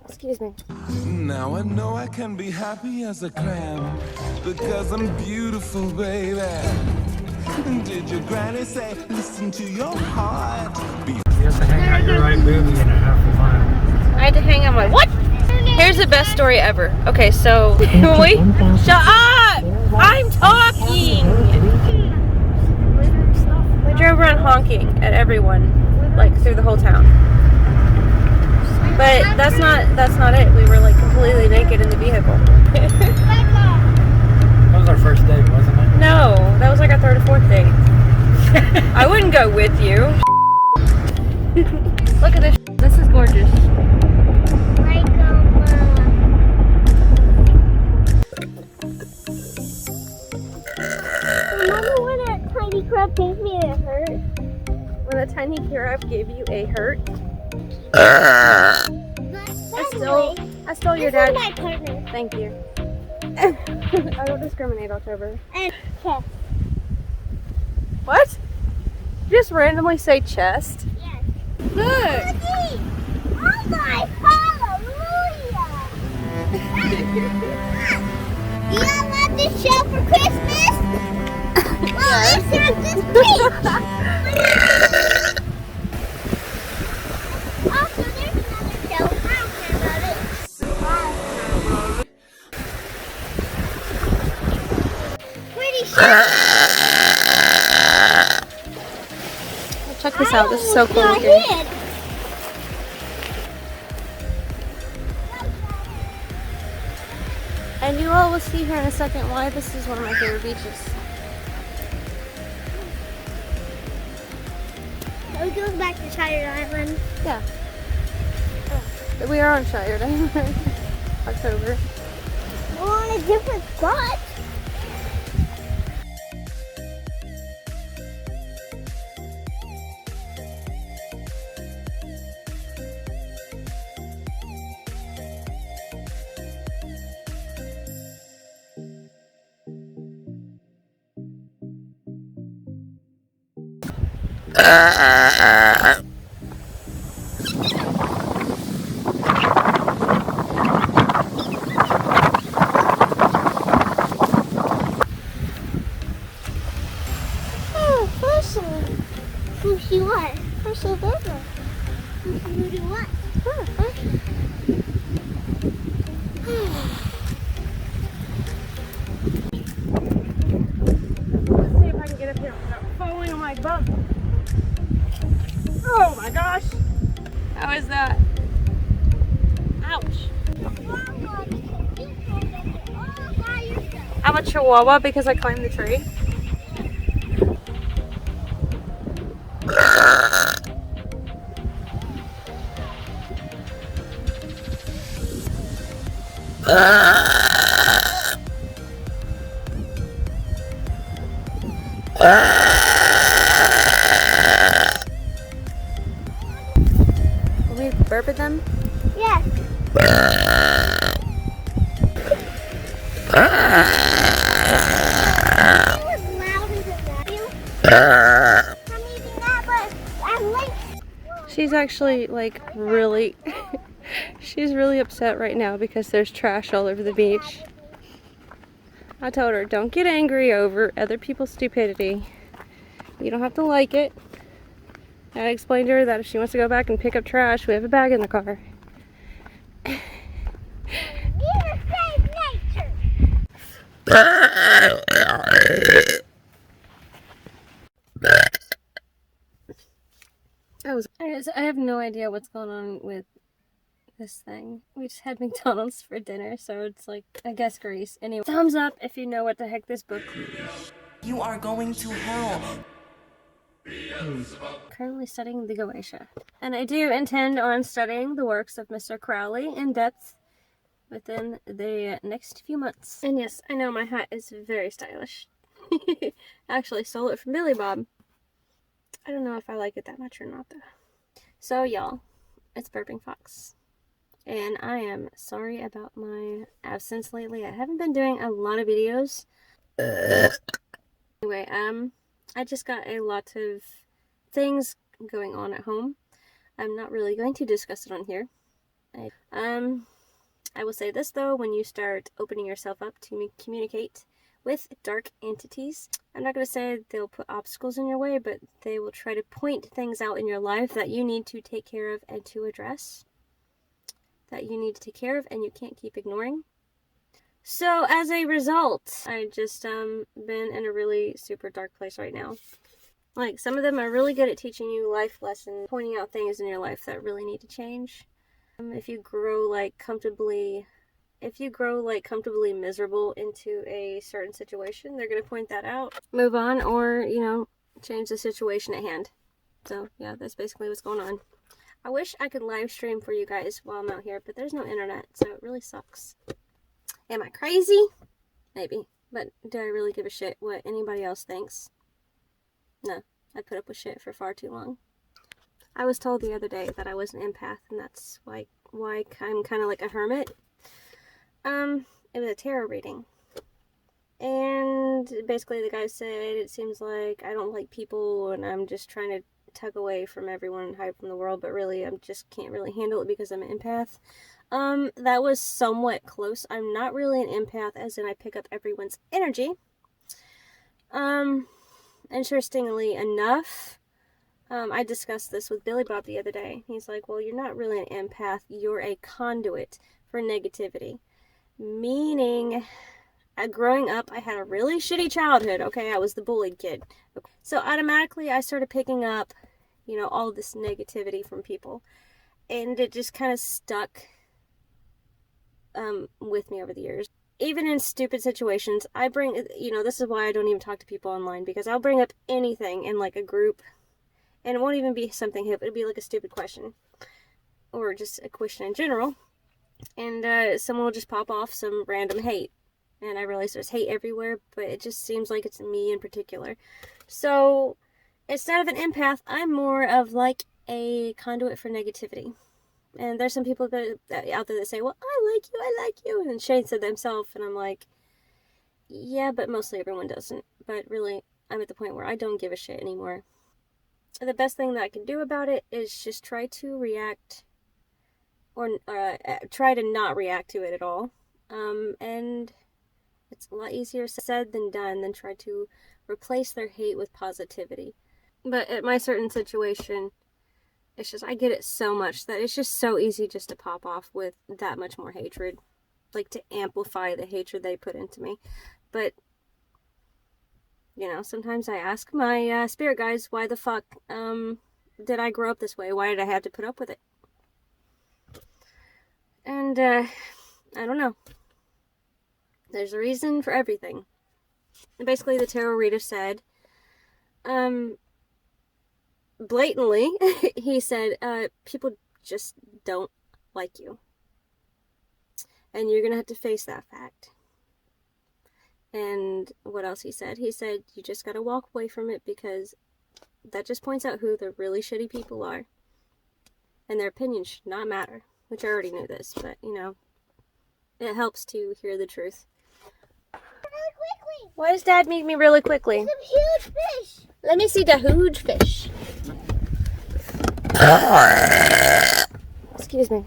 Excuse me. Now I know I can be happy as a clam because I'm beautiful, baby. Did your granny say, listen to your heart? You have to hang out your right booby in a half a mile. I had to hang on my what? Here's the best story ever. Okay, so wait, shut up! I'm talking. We drove around honking at everyone, like through the whole town. But that's not it. We were like completely naked in the vehicle. That was our first date, wasn't it? No, that was like our third or fourth date. I wouldn't go with you. Look at this. This is gorgeous. Remember when that tiny crab gave me a hurt? When the tiny giraffe gave you a hurt? I stole your dad. my partner. Thank you. I don't discriminate, October. And chest. What? You just randomly say chest? Yes. Look! Oh my hallelujah! You don't want this show for Christmas? Well, it's not this week! Also, there's another show. I don't care about it. Pretty sure. Check this out. This is so cool Got looking. hit. And you all will see here in a second why this is one of my favorite beaches. It goes back to Tired Island. Yeah. We are on Shire Day. October. We're on a different spot. Oh, Sushi what? Sushi burger. Sushi what? Let's see if I can get up here without falling on my bum. Oh my gosh! How is that? Ouch! I'm a chihuahua because I climbed the tree. Will we burp at them? Yes. It was louder than that. I'm eating that, but I'm late. She's actually like really, she's really upset right now because there's trash all over the beach. I told her, don't get angry over other people's stupidity. You don't have to like it. I explained to her that if she wants to go back and pick up trash, we have a bag in the car. You save nature. I have no idea what's going on with this thing. We just had McDonald's for dinner, so it's like, I guess Greece. Anyway, thumbs up if you know what the heck this book is. You are going to hell. Currently studying the Goetia. And I do intend on studying the works of Mr. Crowley in depth within the next few months. And yes, I know my hat is very stylish. I actually stole it from Billy Bob. I don't know if I like it that much or not though. So y'all, it's Burping Fox. And I am sorry about my absence lately. I haven't been doing a lot of videos. Anyway, I just got a lot of things going on at home. I'm not really going to discuss it on here. I will say this though, when you start opening yourself up to communicate with dark entities, I'm not going to say they'll put obstacles in your way, but they will try to point things out in your life that you need to take care of and to address. That you need to take care of and you can't keep ignoring. So as a result, I just been in a really super dark place right now. Like, some of them are really good at teaching you life lessons, pointing out things in your life that really need to change. If you grow comfortably miserable into a certain situation, they're going to point that out, move on, or, change the situation at hand. So, yeah, that's basically what's going on. I wish I could live stream for you guys while I'm out here, but there's no internet, so it really sucks. Am I crazy? Maybe. But do I really give a shit what anybody else thinks? No. I put up with shit for far too long. I was told the other day that I was an empath, and that's why I'm kind of like a hermit. It was a tarot reading. And basically the guy said, it seems like I don't like people, and I'm just trying to tug away from everyone and hide from the world, but really I just can't really handle it because I'm an empath. That was somewhat close. I'm not really an empath, as in I pick up everyone's energy. Interestingly enough, I discussed this with Billy Bob the other day. He's like, well, you're not really an empath, you're a conduit for negativity. Meaning, growing up, I had a really shitty childhood, okay? I was the bullied kid. So automatically, I started picking up, all this negativity from people. And it just kind of stuck with me over the years. Even in stupid situations, I bring, this is why I don't even talk to people online, because I'll bring up anything in like a group, and it won't even be something hip, it'll be like a stupid question, or just a question in general, and someone will just pop off some random hate, and I realize there's hate everywhere, but it just seems like it's me in particular. So, instead of an empath, I'm more of like a conduit for negativity. And there's some people out there that say, well, I like you, and shades of themselves, and I'm like, yeah, but mostly everyone doesn't. But really, I'm at the point where I don't give a shit anymore. The best thing that I can do about it is just try to react, or try to not react to it at all. And it's a lot easier said than done than try to replace their hate with positivity. But at my certain situation, it's just, I get it so much that it's just so easy just to pop off with that much more hatred. Like, to amplify the hatred they put into me. But, sometimes I ask my spirit guides, why the fuck did I grow up this way? Why did I have to put up with it? And, I don't know. There's a reason for everything. And basically, the tarot reader said, blatantly, he said, people just don't like you. And you're going to have to face that fact. And what else he said? He said, you just got to walk away from it, because that just points out who the really shitty people are. And their opinions should not matter. Which I already knew this, but, it helps to hear the truth. Really quickly. Why does Dad meet me really quickly? Some huge fish. Let me see the huge fish. Excuse me.